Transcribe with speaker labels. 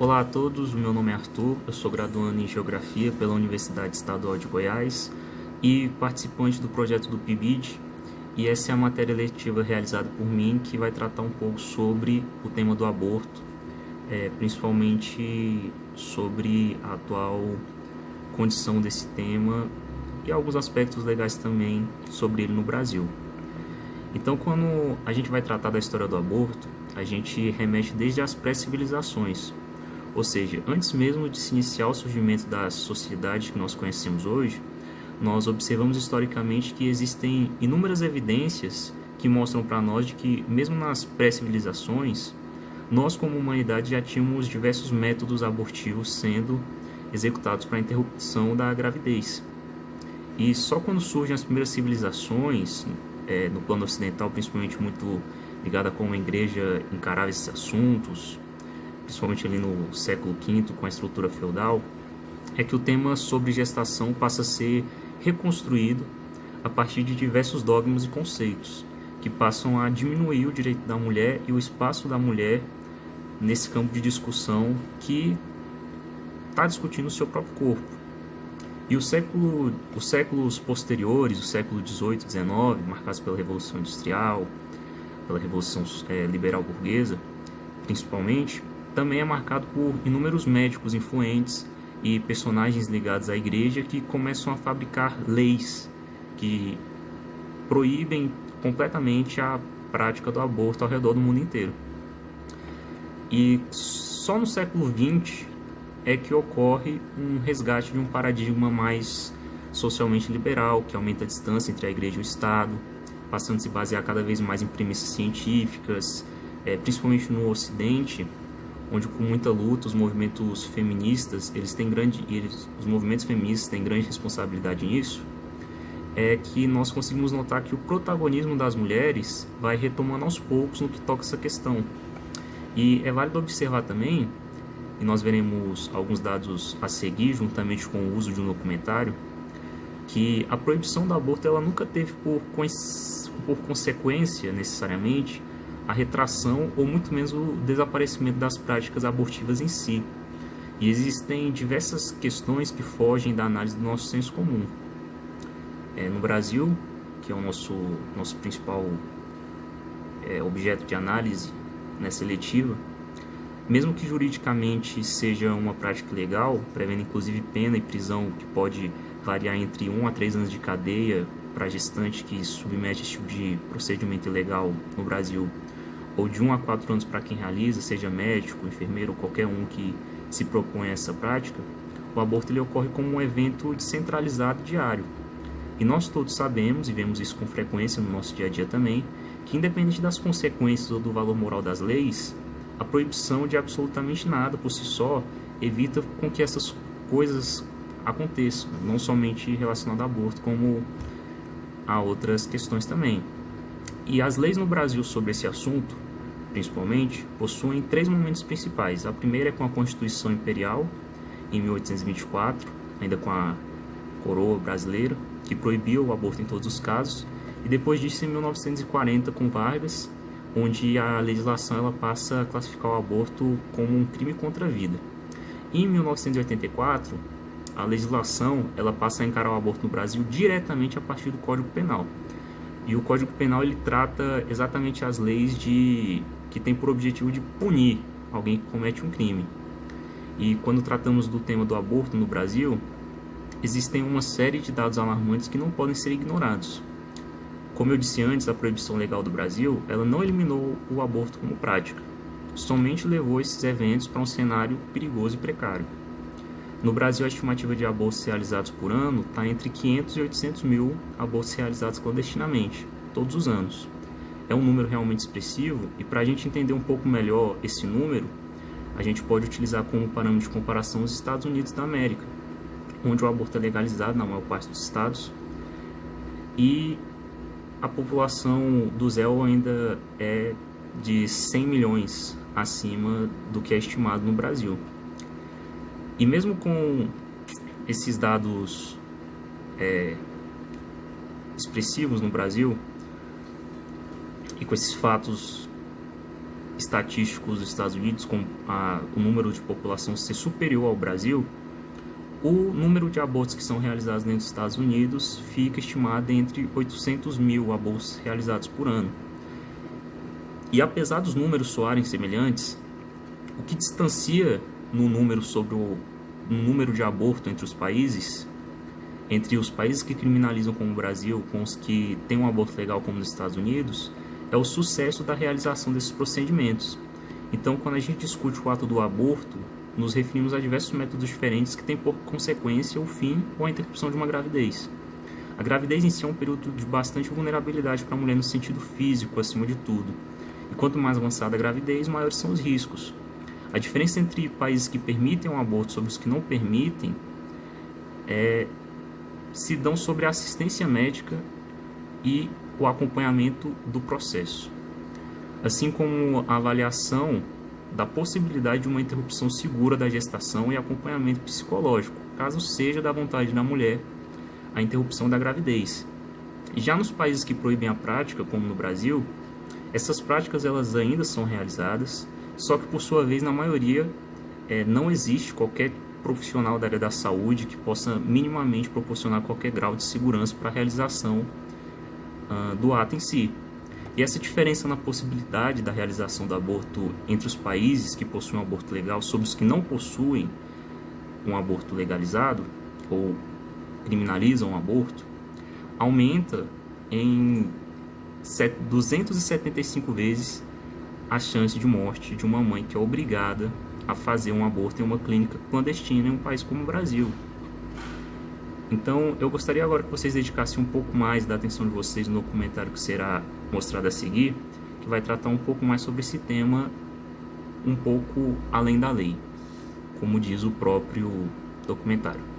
Speaker 1: Olá a todos, o meu nome é Arthur, eu sou graduando em Geografia pela Universidade Estadual de Goiás e participante do projeto do PIBID, e essa é a matéria letiva realizada por mim que vai tratar um pouco sobre o tema do aborto, principalmente sobre a atual condição desse tema e alguns aspectos legais também sobre ele no Brasil. Então, quando a gente vai tratar da história do aborto, a gente remete desde as pré-civilizações, ou seja, antes mesmo de se iniciar o surgimento das sociedades que nós conhecemos hoje, nós observamos historicamente que existem inúmeras evidências que mostram para nós de que, mesmo nas pré-civilizações, nós como humanidade já tínhamos diversos métodos abortivos sendo executados para a interrupção da gravidez. E só quando surgem as primeiras civilizações, no plano ocidental, principalmente muito ligada a como a igreja encarava esses assuntos, principalmente ali no século V com a estrutura feudal, é que o tema sobre gestação passa a ser reconstruído a partir de diversos dogmas e conceitos, que passam a diminuir o direito da mulher e o espaço da mulher nesse campo de discussão que está discutindo o seu próprio corpo. E os séculos posteriores, o século XVIII e XIX, marcados pela Revolução Industrial, pela Revolução Liberal Burguesa, principalmente, também é marcado por inúmeros médicos influentes e personagens ligados à igreja que começam a fabricar leis que proíbem completamente a prática do aborto ao redor do mundo inteiro. E só no século XX é que ocorre um resgate de um paradigma mais socialmente liberal, que aumenta a distância entre a igreja e o Estado, passando a se basear cada vez mais em premissas científicas, principalmente no Ocidente, onde com muita luta os movimentos feministas, os movimentos feministas têm grande responsabilidade nisso, é que nós conseguimos notar que o protagonismo das mulheres vai retomando aos poucos no que toca essa questão. E é válido observar também, e nós veremos alguns dados a seguir, juntamente com o uso de um documentário, que a proibição do aborto ela nunca teve por consequência, necessariamente, a retração ou muito menos o desaparecimento das práticas abortivas em si. E existem diversas questões que fogem da análise do nosso senso comum. No Brasil, que é o nosso principal objeto de análise seletiva, mesmo que juridicamente seja uma prática legal, prevendo inclusive pena e prisão que pode variar entre 1 a 3 anos de cadeia para gestante que submete esse tipo de procedimento ilegal no Brasil, ou de 1 a 4 anos para quem realiza, seja médico, enfermeiro ou qualquer um que se propõe a essa prática, o aborto ele ocorre como um evento descentralizado diário. E nós todos sabemos, e vemos isso com frequência no nosso dia a dia também, que independente das consequências ou do valor moral das leis, a proibição de absolutamente nada por si só evita com que essas coisas aconteçam, não somente relacionado ao aborto, como a outras questões também. E as leis no Brasil sobre esse assunto, principalmente, possuem 3 momentos principais. A primeira é com a Constituição Imperial, em 1824, ainda com a coroa brasileira, que proibiu o aborto em todos os casos, e depois disso em 1940 com Vargas, onde a legislação ela passa a classificar o aborto como um crime contra a vida. Em 1984, a legislação ela passa a encarar o aborto no Brasil diretamente a partir do Código Penal. E o Código Penal ele trata exatamente as leis que tem por objetivo de punir alguém que comete um crime. E quando tratamos do tema do aborto no Brasil, existem uma série de dados alarmantes que não podem ser ignorados. Como eu disse antes, a proibição legal do Brasil, ela não eliminou o aborto como prática, somente levou esses eventos para um cenário perigoso e precário. No Brasil, a estimativa de abortos realizados por ano está entre 500 e 800 mil abortos realizados clandestinamente, todos os anos. É um número realmente expressivo e para a gente entender um pouco melhor esse número, a gente pode utilizar como parâmetro de comparação os Estados Unidos da América, onde o aborto é legalizado na maior parte dos estados e a população do ZEL ainda é de 100 milhões acima do que é estimado no Brasil. E mesmo com esses dados expressivos no Brasil, e com esses fatos estatísticos dos Estados Unidos, com o número de população ser superior ao Brasil, o número de abortos que são realizados dentro dos Estados Unidos fica estimado entre 800 mil abortos realizados por ano. E apesar dos números soarem semelhantes, o que distancia no número sobre o número de aborto entre os países que criminalizam como o Brasil, com os que têm um aborto legal como nos Estados Unidos, é o sucesso da realização desses procedimentos. Então, quando a gente discute o ato do aborto, nos referimos a diversos métodos diferentes que têm por consequência o fim ou a interrupção de uma gravidez. A gravidez em si é um período de bastante vulnerabilidade para a mulher no sentido físico, acima de tudo. E quanto mais avançada a gravidez, maiores são os riscos. A diferença entre países que permitem um aborto sobre os que não permitem se dão sobre a assistência médica e o acompanhamento do processo, assim como a avaliação da possibilidade de uma interrupção segura da gestação e acompanhamento psicológico, caso seja da vontade da mulher a interrupção da gravidez. E já nos países que proíbem a prática, como no Brasil, essas práticas elas ainda são realizadas, só que por sua vez na maioria não existe qualquer profissional da área da saúde que possa minimamente proporcionar qualquer grau de segurança para a realização do ato em si. E essa diferença na possibilidade da realização do aborto entre os países que possuem um aborto legal sobre os que não possuem um aborto legalizado ou criminalizam o aborto, aumenta em 275 vezes a chance de morte de uma mãe que é obrigada a fazer um aborto em uma clínica clandestina em um país como o Brasil. Então, eu gostaria agora que vocês dedicassem um pouco mais da atenção de vocês no documentário que será mostrado a seguir, que vai tratar um pouco mais sobre esse tema, um pouco além da lei, como diz o próprio documentário.